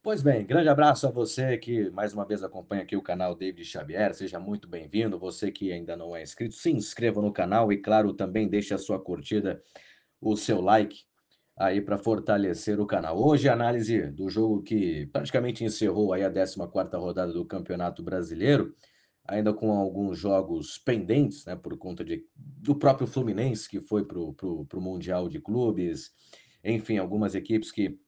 Pois bem, grande abraço a você que mais uma vez acompanha aqui o canal David Xavier, seja muito bem-vindo. Você que ainda não é inscrito, se inscreva no canal e, claro, também deixe a sua curtida, o seu like aí para fortalecer o canal. Hoje a análise do jogo que praticamente encerrou aí a 14ª rodada do Campeonato Brasileiro, ainda com alguns jogos pendentes, né, por conta do próprio Fluminense que foi pro Mundial de Clubes, enfim, algumas equipes que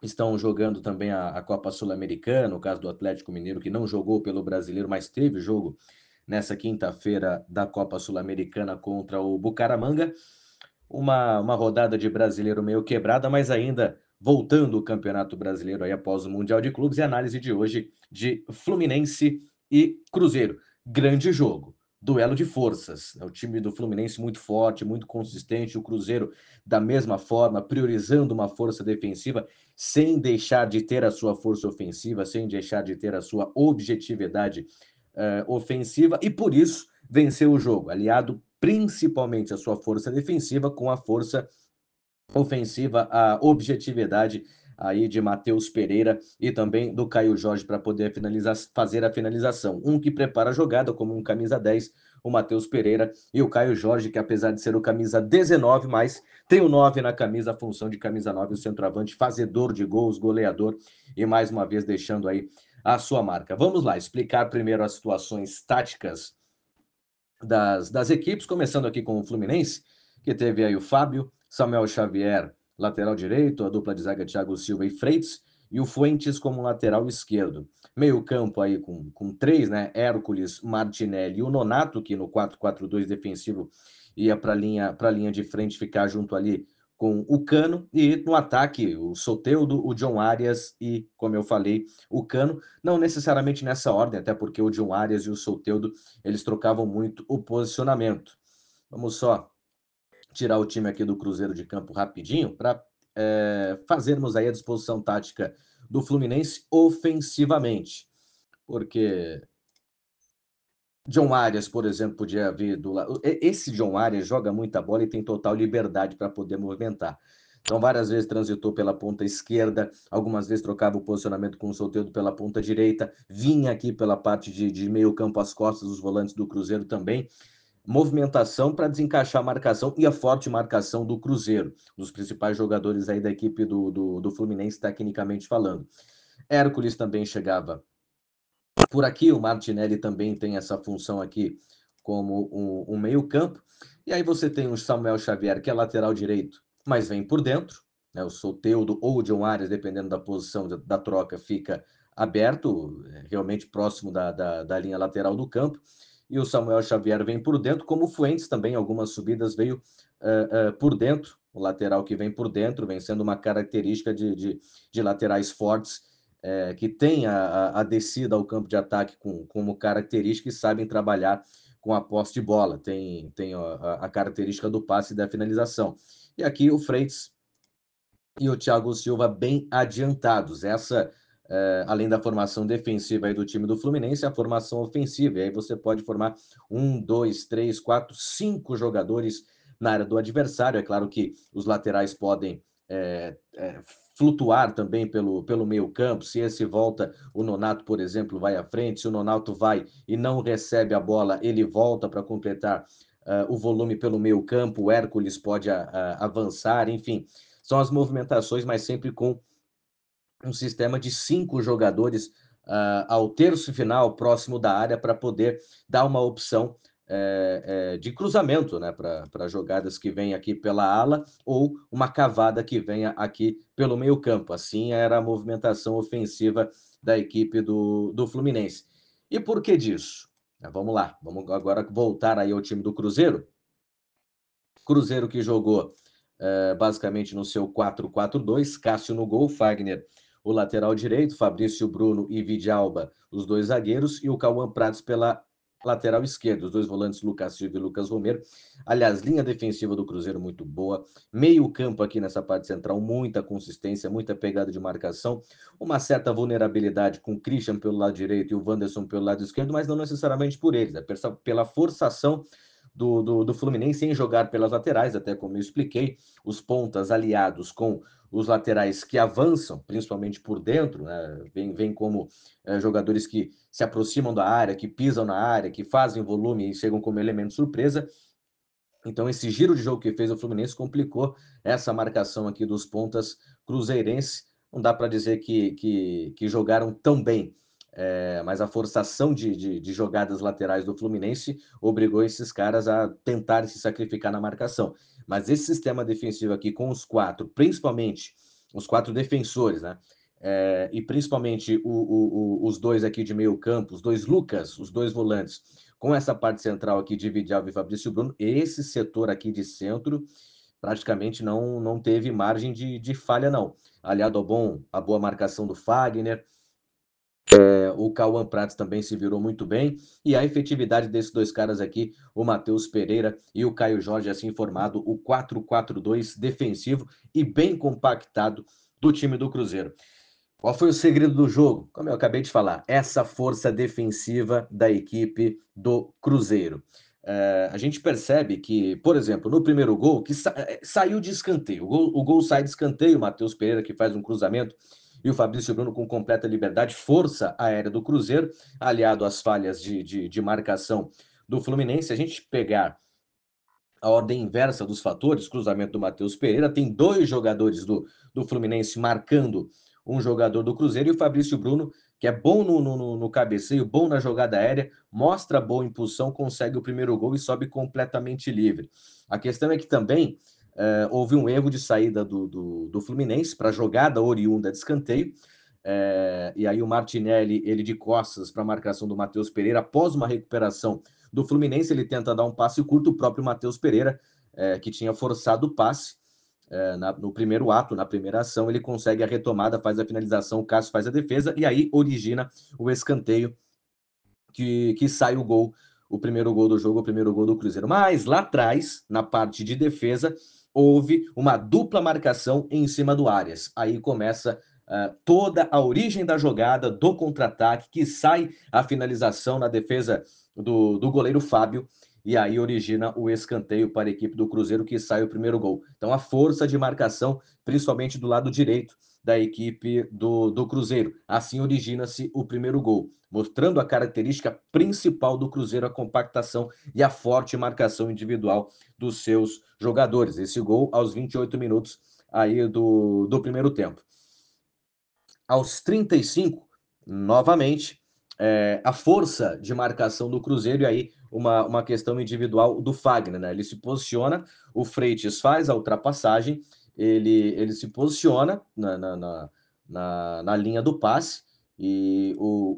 estão jogando também a Copa Sul-Americana, o caso do Atlético Mineiro, que não jogou pelo Brasileiro, mas teve jogo nessa quinta-feira da Copa Sul-Americana contra o Bucaramanga. Uma rodada de Brasileiro meio quebrada, mas ainda voltando o Campeonato Brasileiro aí após o Mundial de Clubes, e a análise de hoje de Fluminense e Cruzeiro. Grande jogo, duelo de forças, né, o time do Fluminense muito forte, muito consistente, o Cruzeiro da mesma forma, priorizando uma força defensiva, sem deixar de ter a sua força ofensiva, sem deixar de ter a sua objetividade, ofensiva, e por isso venceu o jogo, aliado principalmente a sua força defensiva com a força ofensiva, a objetividade aí de Matheus Pereira e também do Caio Jorge para poder fazer a finalização. Um que prepara a jogada como um camisa 10, o Matheus Pereira, e o Caio Jorge, que apesar de ser o camisa 19, mas tem o 9 na camisa, a função de camisa 9, o centroavante, fazedor de gols, goleador, e mais uma vez deixando aí a sua marca. Vamos lá, explicar primeiro as situações táticas das equipes, começando aqui com o Fluminense, que teve aí o Fábio, Samuel Xavier, lateral direito, a dupla de zaga Thiago Silva e Freitas, e o Fuentes como lateral esquerdo. Meio campo aí com três, né? Hércules, Martinelli e o Nonato, que no 4-4-2 defensivo ia para a linha de frente ficar junto ali com o Cano, e no ataque o Soteldo, o John Arias e, como eu falei, o Cano, não necessariamente nessa ordem, até porque o John Arias e o Soteldo eles trocavam muito o posicionamento. Vamos só tirar o time aqui do Cruzeiro de campo rapidinho para fazermos aí a disposição tática do Fluminense ofensivamente, porque John Arias, por exemplo, podia vir do lado. Esse John Arias joga muita bola e tem total liberdade para poder movimentar. Então, várias vezes transitou pela ponta esquerda, algumas vezes trocava o posicionamento com o Soteldo pela ponta direita, vinha aqui pela parte de meio campo às costas dos volantes do Cruzeiro também. Movimentação para desencaixar a marcação e a forte marcação do Cruzeiro, dos principais jogadores aí da equipe do Fluminense, tecnicamente falando. Hércules também chegava por aqui, o Martinelli também tem essa função aqui como um meio-campo. E aí você tem o Samuel Xavier, que é lateral direito, mas vem por dentro, né? O Soteldo ou o John Arias, dependendo da posição da troca, fica aberto, realmente próximo da linha lateral do campo. E o Samuel Xavier vem por dentro, como o Fuentes também, algumas subidas veio por dentro, o lateral que vem por dentro, vem sendo uma característica de laterais fortes que têm a descida ao campo de ataque como característica e sabem trabalhar com a posse de bola, tem a característica do passe e da finalização. E aqui o Freitas e o Thiago Silva bem adiantados. Essa, além da formação defensiva aí do time do Fluminense, a formação ofensiva. E aí você pode formar um, dois, três, quatro, cinco jogadores na área do adversário. É claro que os laterais podem flutuar também pelo meio campo. Se esse volta, o Nonato, por exemplo, vai à frente. Se o Nonato vai e não recebe a bola, ele volta para completar o volume pelo meio campo. O Hércules pode avançar, enfim. São as movimentações, mas sempre com um sistema de 5 jogadores ao terço final, próximo da área, para poder dar uma opção de cruzamento, né, para jogadas que vêm aqui pela ala ou uma cavada que venha aqui pelo meio-campo. Assim era a movimentação ofensiva da equipe do Fluminense. E por que disso? Vamos lá, vamos agora voltar aí ao time do Cruzeiro. Cruzeiro que jogou basicamente no seu 4-4-2, Cássio no gol, Fagner o lateral direito, Fabrício Bruno e Vidalba os dois zagueiros e o Cauã Prates pela lateral esquerda, os dois volantes Lucas Silva e Lucas Romero. Aliás, linha defensiva do Cruzeiro muito boa, meio campo aqui nessa parte central, muita consistência, muita pegada de marcação, uma certa vulnerabilidade com o Christian pelo lado direito e o Wanderson pelo lado esquerdo, mas não necessariamente por eles, é pela forçação do Fluminense em jogar pelas laterais, até como eu expliquei, os pontas aliados com os laterais que avançam, principalmente por dentro, né? Vem como jogadores que se aproximam da área, que pisam na área, que fazem volume e chegam como elemento surpresa. Então, esse giro de jogo que fez o Fluminense complicou essa marcação aqui dos pontas cruzeirenses. Não dá para dizer que jogaram tão bem, mas a forçação de jogadas laterais do Fluminense obrigou esses caras a tentarem se sacrificar na marcação. Mas esse sistema defensivo aqui, com os quatro, principalmente os quatro defensores, né? E principalmente os dois aqui de meio campo, os dois Lucas, os dois volantes, com essa parte central aqui de Vidal e Fabrício Bruno, esse setor aqui de centro praticamente não teve margem de falha, não. Aliado a boa marcação do Fagner, o Cauã Prats também se virou muito bem, e a efetividade desses dois caras aqui, o Matheus Pereira e o Caio Jorge, assim formado o 4-4-2 defensivo e bem compactado do time do Cruzeiro. Qual foi o segredo do jogo? Como eu acabei de falar, essa força defensiva da equipe do Cruzeiro. A gente percebe que, por exemplo, no primeiro gol, que saiu de escanteio. O gol sai de escanteio, o Matheus Pereira que faz um cruzamento e o Fabrício Bruno com completa liberdade, força aérea do Cruzeiro, aliado às falhas de marcação do Fluminense. Se a gente pegar a ordem inversa dos fatores, cruzamento do Matheus Pereira, tem dois jogadores do Fluminense marcando um jogador do Cruzeiro, e o Fabrício Bruno, que é bom no cabeceio, bom na jogada aérea, mostra boa impulsão, consegue o primeiro gol e sobe completamente livre. A questão é que também houve um erro de saída do Fluminense para jogada oriunda de escanteio, e aí o Martinelli, ele de costas para a marcação do Matheus Pereira, após uma recuperação do Fluminense, ele tenta dar um passe curto, o próprio Matheus Pereira, que tinha forçado o passe no primeiro ato, na primeira ação, ele consegue a retomada, faz a finalização, o Cássio faz a defesa, e aí origina o escanteio que sai o gol, o primeiro gol do jogo, o primeiro gol do Cruzeiro. Mas lá atrás, na parte de defesa, houve uma dupla marcação em cima do Arias. Aí começa toda a origem da jogada, do contra-ataque, que sai a finalização na defesa do goleiro Fábio, e aí origina o escanteio para a equipe do Cruzeiro, que sai o primeiro gol. Então a força de marcação, principalmente do lado direito da equipe do Cruzeiro. Assim origina-se o primeiro gol, mostrando a característica principal do Cruzeiro, a compactação e a forte marcação individual dos seus jogadores. Esse gol aos 28 minutos aí do primeiro tempo. Aos 35, novamente, a força de marcação do Cruzeiro, e aí uma questão individual do Fagner, né? Ele se posiciona, o Freitas faz a ultrapassagem, ele se posiciona na linha do passe, e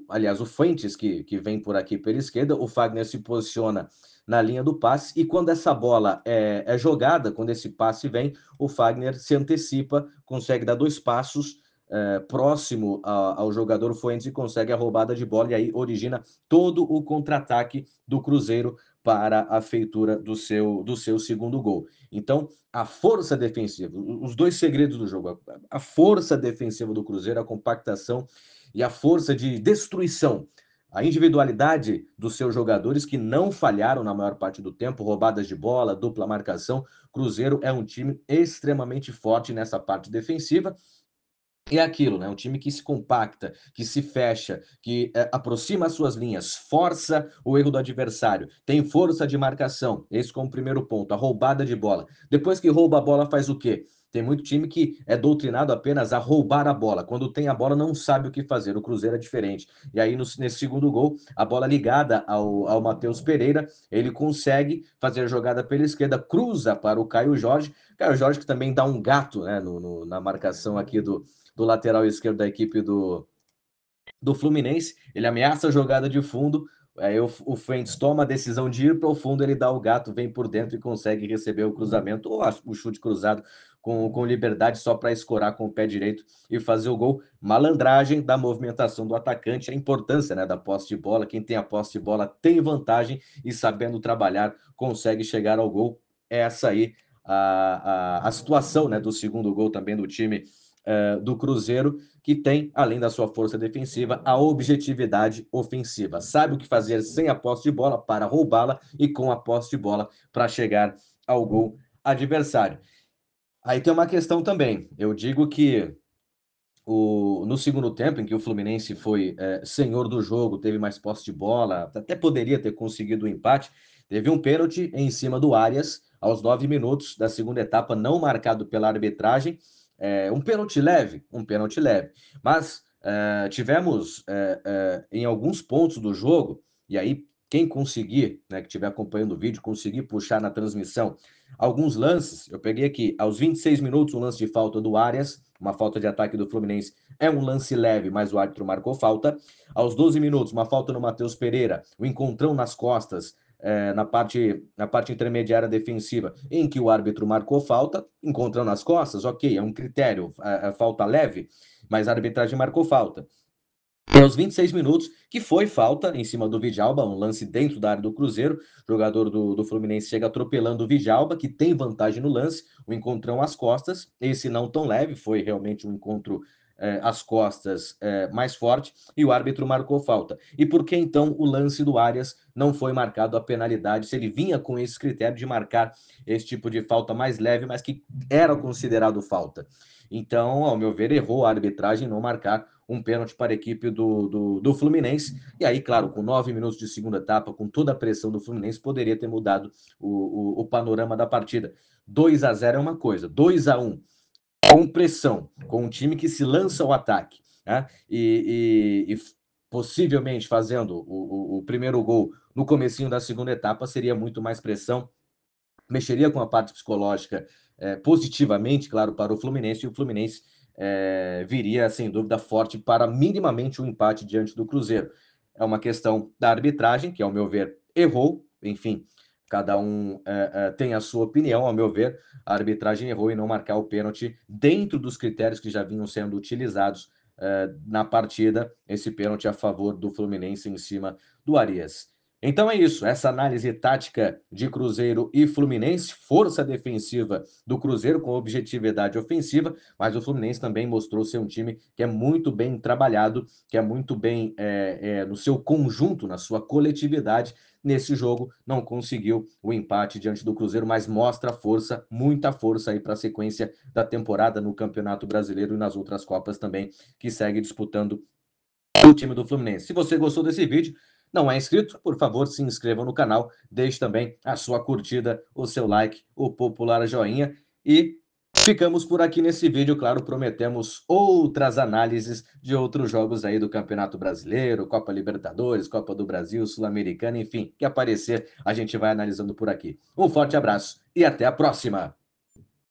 aliás, o Fuentes, que vem por aqui pela esquerda, o Fagner se posiciona na linha do passe, e quando essa bola é jogada, quando esse passe vem, o Fagner se antecipa, consegue dar dois passos próximo ao jogador Fuentes e consegue a roubada de bola, e aí origina todo o contra-ataque do Cruzeiro para a feitura do seu segundo gol. Então, a força defensiva, os dois segredos do jogo, a força defensiva do Cruzeiro, a compactação e a força de destruição, a individualidade dos seus jogadores, que não falharam na maior parte do tempo, roubadas de bola, dupla marcação. Cruzeiro é um time extremamente forte nessa parte defensiva. E é aquilo, né? Um time que se compacta, que se fecha, que aproxima as suas linhas, força o erro do adversário, tem força de marcação. Esse como primeiro ponto, a roubada de bola. Depois que rouba a bola, faz o quê? Tem muito time que é doutrinado apenas a roubar a bola. Quando tem a bola, não sabe o que fazer. O Cruzeiro é diferente. E aí, nesse segundo gol, a bola ligada ao Matheus Pereira, ele consegue fazer a jogada pela esquerda, cruza para o Caio Jorge. Caio Jorge que também dá um gato, né, na marcação aqui do lateral esquerdo da equipe do Fluminense. Ele ameaça a jogada de fundo, aí o Fuentes toma a decisão de ir para o fundo, ele dá o gato, vem por dentro e consegue receber o cruzamento, ou o chute cruzado com liberdade, só para escorar com o pé direito e fazer o gol. Malandragem da movimentação do atacante, a importância, né, da posse de bola. Quem tem a posse de bola tem vantagem e, sabendo trabalhar, consegue chegar ao gol. Essa aí a situação, né, do segundo gol também do time do Cruzeiro, que tem, além da sua força defensiva, a objetividade ofensiva. Sabe o que fazer sem a posse de bola para roubá-la e com a posse de bola para chegar ao gol adversário. Aí tem uma questão também. Eu digo que no segundo tempo, em que o Fluminense foi senhor do jogo, teve mais posse de bola, até poderia ter conseguido o empate, teve um pênalti em cima do Arias, aos 9 minutos da segunda etapa, não marcado pela arbitragem. Um pênalti leve, mas tivemos em alguns pontos do jogo, e aí quem conseguir, né, que estiver acompanhando o vídeo, conseguir puxar na transmissão alguns lances, eu peguei aqui, aos 26 minutos, um lance de falta do Arias, uma falta de ataque do Fluminense, é um lance leve, mas o árbitro marcou falta. Aos 12 minutos, uma falta no Matheus Pereira, o encontrão nas costas, na parte intermediária defensiva, em que o árbitro marcou falta, encontrão nas costas, ok, é um critério, falta leve, mas a arbitragem marcou falta. E aos 26 minutos, que foi falta em cima do Djalma, um lance dentro da área do Cruzeiro, o jogador do Fluminense chega atropelando o Djalma, que tem vantagem no lance, o encontrão às costas, esse não tão leve, foi realmente um encontro às costas mais forte, e o árbitro marcou falta. E por que então o lance do Arias não foi marcado a penalidade, se ele vinha com esse critério de marcar esse tipo de falta mais leve, mas que era considerado falta? Então, ao meu ver, errou a arbitragem não marcar um pênalti para a equipe do Fluminense. E aí, claro, com 9 minutos de segunda etapa, com toda a pressão do Fluminense, poderia ter mudado o panorama da partida. 2-0 é uma coisa, 2-1 com pressão, com um time que se lança ao ataque, né? E possivelmente fazendo o primeiro gol no comecinho da segunda etapa, seria muito mais pressão, mexeria com a parte psicológica positivamente, claro, para o Fluminense, e o Fluminense viria, sem dúvida, forte para minimamente um empate diante do Cruzeiro. É uma questão da arbitragem, que, ao meu ver, errou, enfim, cada um tem a sua opinião, ao meu ver, a arbitragem errou em não marcar o pênalti dentro dos critérios que já vinham sendo utilizados na partida, esse pênalti a favor do Fluminense em cima do Arias. Então é isso, essa análise tática de Cruzeiro e Fluminense, força defensiva do Cruzeiro com objetividade ofensiva, mas o Fluminense também mostrou ser um time que é muito bem trabalhado, que é muito bem no seu conjunto, na sua coletividade. Nesse jogo não conseguiu o empate diante do Cruzeiro, mas mostra força, muita força aí para a sequência da temporada no Campeonato Brasileiro e nas outras Copas também, que segue disputando o time do Fluminense. Se você gostou desse vídeo, não é inscrito, por favor, se inscreva no canal, deixe também a sua curtida, o seu like, o popular joinha e ficamos por aqui nesse vídeo. Claro, prometemos outras análises de outros jogos aí do Campeonato Brasileiro, Copa Libertadores, Copa do Brasil, Sul-Americana, enfim, que aparecer a gente vai analisando por aqui. Um forte abraço e até a próxima!